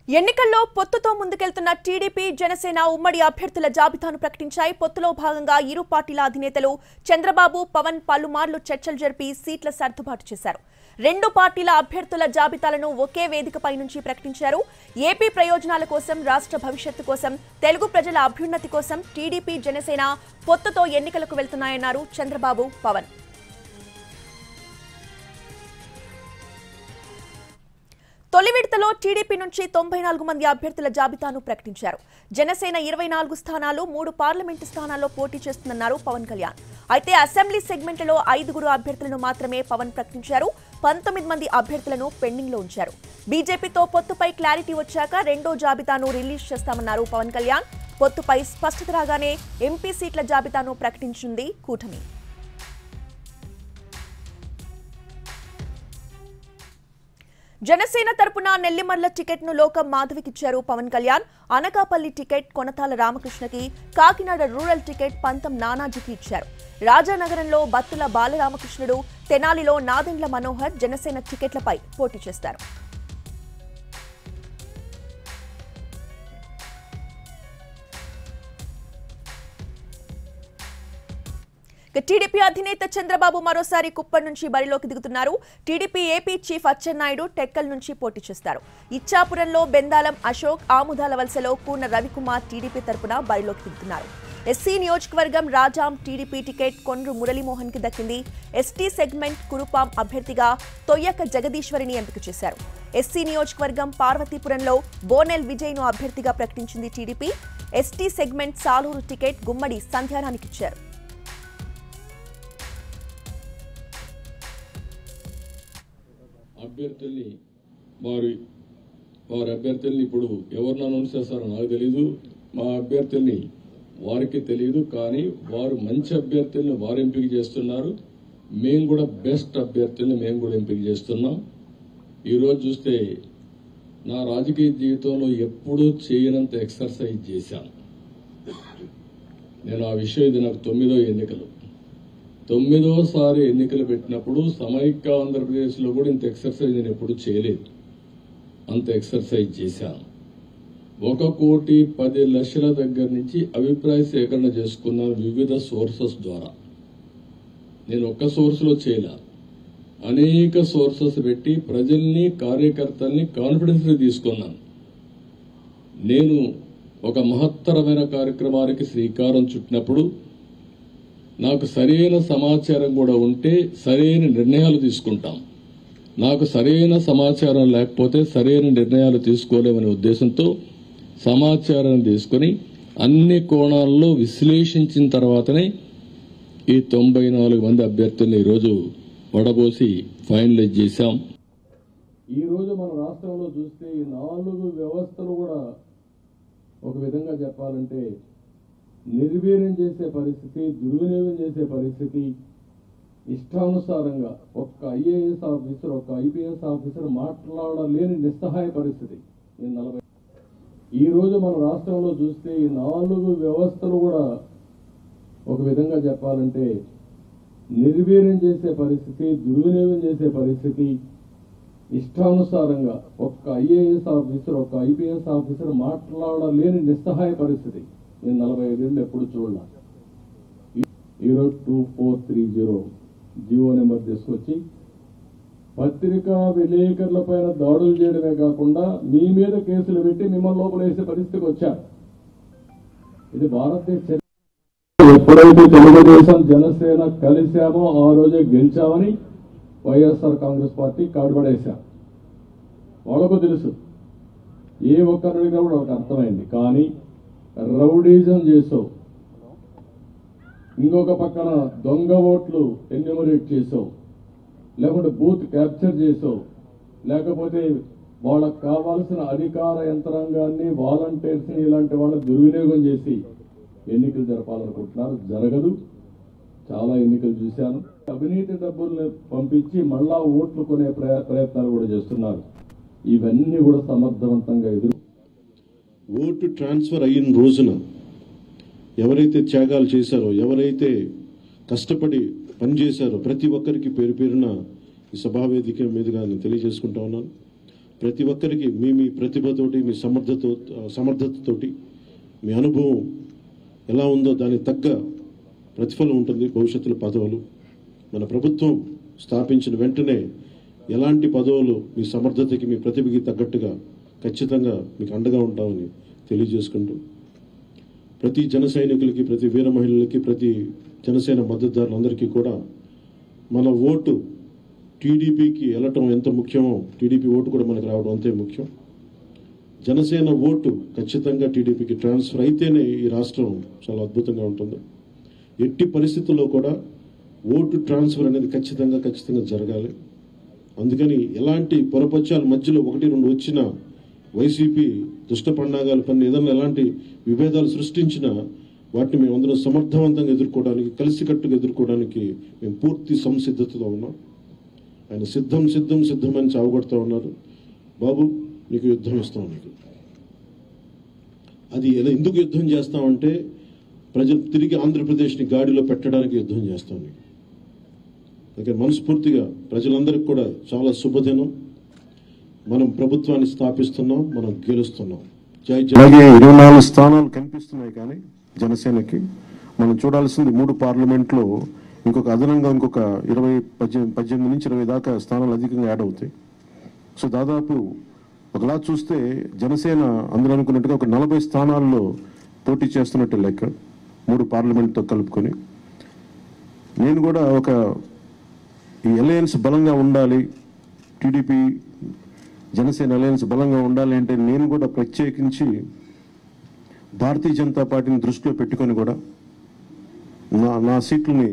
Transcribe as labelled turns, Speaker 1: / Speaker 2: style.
Speaker 1: ఎన్నికల్లో పొత్తుతో ముందుకెళ్తున్న టీడీపీ జనసేన ఉమ్మడి అభ్యర్థుల జాబితాను ప్రకటించాయి. పొత్తులో భాగంగా ఇరు పార్టీల అధినేతలు చంద్రబాబు, పవన్ పలుమార్లు చర్చలు జరిపి సీట్ల సర్దుబాటు చేశారు. రెండు పార్టీల అభ్యర్థుల జాబితాలను ఒకే వేదికపై నుంచి ప్రకటించారు. ఏపీ ప్రయోజనాల కోసం, రాష్ట్ర భవిష్యత్తు కోసం, తెలుగు ప్రజల అభ్యున్నతి కోసం టీడీపీ జనసేన పొత్తుతో ఎన్నికలకు వెళ్తున్నాయన్నారు చంద్రబాబు, పవన్. తొలి విడతలో టీడీపీ నుంచి 94 మంది అభ్యర్థుల జాబితాను ప్రకటించారు. జనసేన 24 స్థానాలు, 3 పార్లమెంటు స్థానాల్లో పోటీ చేస్తుందన్నారు పవన్ కళ్యాణ్. అయితే అసెంబ్లీ సెగ్మెంట్లో 5 అభ్యర్థులను మాత్రమే పవన్ ప్రకటించారు. 19 మంది అభ్యర్థులను పెండింగ్ లో ఉంచారు. బీజేపీతో పొత్తుపై క్లారిటీ వచ్చాక రెండో జాబితాను రిలీజ్ చేస్తామన్నారు పవన్ కళ్యాణ్. పొత్తుపై స్పష్టత రాగానే ఎంపీ సీట్ల జాబితాను ప్రకటించింది కూటమి. జనసేన తరపున నెల్లిమర్ల టికెట్ ను లోకం మాధవికిచ్చారు పవన్ కళ్యాణ్. అనకాపల్లి టికెట్ కొనతాల రామకృష్ణకి, కాకినాడ రూరల్ టికెట్ పంతం నానాజీకి ఇచ్చారు. రాజానగరంలో బత్తుల బాలరామకృష్ణుడు, తెనాలిలో నాదెండ్ల మనోహర్ జనసేన టికెట్లపై పోటీ చేస్తారు. టీడీపీ అధినేత చంద్రబాబు మరోసారి కుప్పం నుంచి బరిలోకి దిగుతున్నారు. టీడీపీ ఏపీ చీఫ్ అచ్చెన్నాయుడు టెక్కల్ నుంచి పోటీ చేస్తారు. ఇచ్చాపురంలో బెందాలం అశోక్, ఆముదాల వలసలో కూన రవికుమార్ టీడీపీ తరపున బరిలోకి దిగుతున్నారు. ఎస్సీ నియోజకవర్గం రాజాం టీడీపీ టికెట్ కొండ్రు మురళీమోహన్ కి దక్కింది. ఎస్టీ సెగ్మెంట్ కురుపాం అభ్యర్థిగా తొయ్యక జగదీశ్వరిని ఎంపిక చేశారు. ఎస్సీ నియోజకవర్గం పార్వతీపురంలో బోనెల్ విజయ్ ను అభ్యర్థిగా ప్రకటించింది TDP. ST segment Saluru ticket Gummadi సంధ్యారానికి ఇచ్చారు.
Speaker 2: అభ్యర్థుల్ని వారి అభ్యర్థుల్ని ఇప్పుడు ఎవరిని అనౌన్స్ చేస్తారో నాకు తెలీదు. మా అభ్యర్థుల్ని వారికి తెలియదు, కానీ వారు మంచి అభ్యర్థుల్ని వారు ఎంపిక చేస్తున్నారు. మేము కూడా బెస్ట్ అభ్యర్థుల్ని మేము కూడా ఎంపిక చేస్తున్నాం. ఈరోజు చూస్తే నా రాజకీయ జీవితంలో ఎప్పుడూ చేయనంత ఎక్సర్సైజ్ చేశాను నేను. ఆ విషయం ఇది నాకు 9వ ఎన్నికలు. 9వసారి ఎన్నికలు పెట్టినప్పుడు సమైక్య ఆంధ్రప్రదేశ్లో కూడా ఇంత ఎక్సర్సైజ్ నేను ఎప్పుడు చేయలేదు. అంత ఎక్సర్సైజ్ చేశాను. 1,10,00,000 దగ్గర నుంచి అభిప్రాయ సేకరణ చేసుకున్నాను వివిధ సోర్సెస్ ద్వారా. నేను ఒక్క సోర్స్లో చేయలే, అనేక సోర్సెస్ పెట్టి ప్రజల్ని, కార్యకర్తల్ని కాన్ఫిడెన్స్ తీసుకున్నాను. నేను ఒక మహత్తరమైన కార్యక్రమానికి శ్రీకారం చుట్టినప్పుడు నాకు సరైన సమాచారం కూడా ఉంటే సరైన నిర్ణయాలు తీసుకుంటాం. నాకు సరైన సమాచారం లేకపోతే సరైన నిర్ణయాలు తీసుకోలేమనే ఉద్దేశంతో సమాచారం తీసుకుని అన్ని కోణాల్లో విశ్లేషించిన తర్వాతనే ఈ 94 మంది అభ్యర్థుల్ని ఈరోజు వడబోసి ఫైనలైజ్ చేశాం. ఈరోజు మన రాష్ట్రంలో చూస్తే ఈ 4 వ్యవస్థలు కూడా ఒక విధంగా చెప్పాలంటే నిర్వీర్యం చేసే పరిస్థితి, దుర్వినియోగం చేసే పరిస్థితి. ఇష్టానుసారంగా ఒక్క ఐఏఎస్ ఆఫీసర్, ఒక్క ఐపీఎస్ ఆఫీసర్ మాట్లాడలేని నిస్సహాయ పరిస్థితి. ఈ రోజు మన రాష్ట్రంలో చూస్తే ఈ 4 వ్యవస్థలు కూడా ఒక విధంగా చెప్పాలంటే నిర్వీర్యం చేసే పరిస్థితి, దుర్వినియోగం చేసే పరిస్థితి. ఇష్టానుసారంగా ఒక్క ఐఏఎస్ ఆఫీసర్, ఒక్క ఐపీఎస్ ఆఫీసర్ మాట్లాడలేని నిస్సహాయ పరిస్థితి. నేను 45 ఏళ్ళు ఎప్పుడు చూడాల. ఈరోజు 2430 జియో నెంబర్ తీసుకొచ్చి పత్రికా విలేకరుల పైన దాడులు చేయడమే కాకుండా మీ మీద కేసులు పెట్టి మిమ్మల్ని లోపల వేసే పరిస్థితికి వచ్చారు. ఇది భారతదేశ ఎప్పుడైతే తెలుగుదేశం, జనసేన కలిశామో ఆ రోజే గెలిచామని వైఎస్ఆర్ కాంగ్రెస్ పార్టీ కాడుపడేశారు. వాళ్ళకు తెలుసు, ఏ ఒక్కరిని కూడా వాళ్ళకి అర్థమైంది. కానీ రౌడీజం చేసావు, ఇంకొక పక్కన దొంగ ఓట్లు ఎన్యూమరేట్ చేసావు, లేకుంటే బూత్ క్యాప్చర్ చేసావు, లేకపోతే వాళ్ళకు కావాల్సిన అధికార యంత్రాంగాన్ని, వాలంటీర్స్ ని ఇలాంటి వాళ్ళ దుర్వినియోగం చేసి ఎన్నికలు జరపాలనుకుంటున్నారు. జరగదు. చాలా ఎన్నికలు చూశాను. అవినీతి డబ్బుల్ని పంపించి మళ్ళా ఓట్లు కొనే ప్రయత్నాలు కూడా చేస్తున్నారు. ఇవన్నీ కూడా సమర్థవంతంగా
Speaker 3: ఓటు ట్రాన్స్ఫర్ అయిన రోజున ఎవరైతే త్యాగాలు చేశారో, ఎవరైతే కష్టపడి పనిచేశారో ప్రతి ఒక్కరికి పేరు పేరున ఈ సభావేదిక మీదుగా నేను తెలియజేసుకుంటా ఉన్నాను. ప్రతి ఒక్కరికి మీ ప్రతిభతోటి, మీ సమర్థతతోటి, మీ అనుభవం ఎలా ఉందో దానికి తగ్గ ప్రతిఫలం ఉంటుంది భవిష్యత్తులో పదవులు. మన ప్రభుత్వం స్థాపించిన వెంటనే ఎలాంటి పదవులు మీ సమర్థతకి, మీ ప్రతిభకి తగ్గట్టుగా ఖచ్చితంగా మీకు అండగా ఉంటామని తెలియజేసుకుంటూ, ప్రతి జన సైనికులకి, ప్రతి వీర మహిళలకి, ప్రతి జనసేన మద్దతుదారులందరికీ కూడా మన ఓటు టీడీపీకి వెళ్ళటం ఎంత ముఖ్యమో టీడీపీ ఓటు కూడా మనకు రావడం అంతే ముఖ్యం. జనసేన ఓటు ఖచ్చితంగా టీడీపీకి ట్రాన్స్ఫర్ అయితేనే ఈ రాష్ట్రం చాలా అద్భుతంగా ఉంటుంది. ఎట్టి పరిస్థితుల్లో కూడా ఓటు ట్రాన్స్ఫర్ అనేది ఖచ్చితంగా జరగాలి. అందుకని ఎలాంటి పొరపచ్చాల మధ్యలో 1-2 వచ్చినా వైసీపీ దుష్ట పండాగాలు పని ఏదైనా ఎలాంటి విభేదాలు సృష్టించినా వాటిని మేము అందరం సమర్థవంతంగా ఎదుర్కోవడానికి, కలిసికట్టుగా ఎదుర్కోవడానికి మేము పూర్తి సంసిద్ధతతో ఉన్నాం. ఆయన సిద్ధమని చావగొడతా ఉన్నారు. బాబు నీకు యుద్ధం ఇస్తాం, నీకు అది ఎందుకు యుద్ధం చేస్తామంటే ప్రజలు తిరిగి ఆంధ్రప్రదేశ్ని గాడిలో పెట్టడానికి యుద్ధం చేస్తాం నీకు. అందుకే మనస్ఫూర్తిగా ప్రజలందరికీ కూడా చాలా శుభదినం. మనం ప్రభుత్వాన్ని స్థాపిస్తున్నాం, మనం గెలుస్తున్నాం.
Speaker 4: అలాగే 24 స్థానాలు కనిపిస్తున్నాయి. కానీ జనసేనకి మనం చూడాల్సింది 3 పార్లమెంట్లో ఇంకొక అదనంగా ఇంకొక 18 నుంచి 20 దాకా స్థానాలు అధికంగా యాడ్ అవుతాయి. సో దాదాపు ఒకలా చూస్తే జనసేన అందరూ అనుకున్నట్టుగా ఒక 40 స్థానాల్లో పోటీ చేస్తున్నట్టు లెక్క, 3 పార్లమెంట్తో కలుపుకొని. నేను కూడా ఈ అలయన్స్ బలంగా ఉండాలి, టీడీపీ జనసేన అలయన్స్ బలంగా ఉండాలి అంటే నేను కూడా ప్రత్యేకించి భారతీయ జనతా పార్టీని దృష్టిలో పెట్టుకొని కూడా నా సీట్లని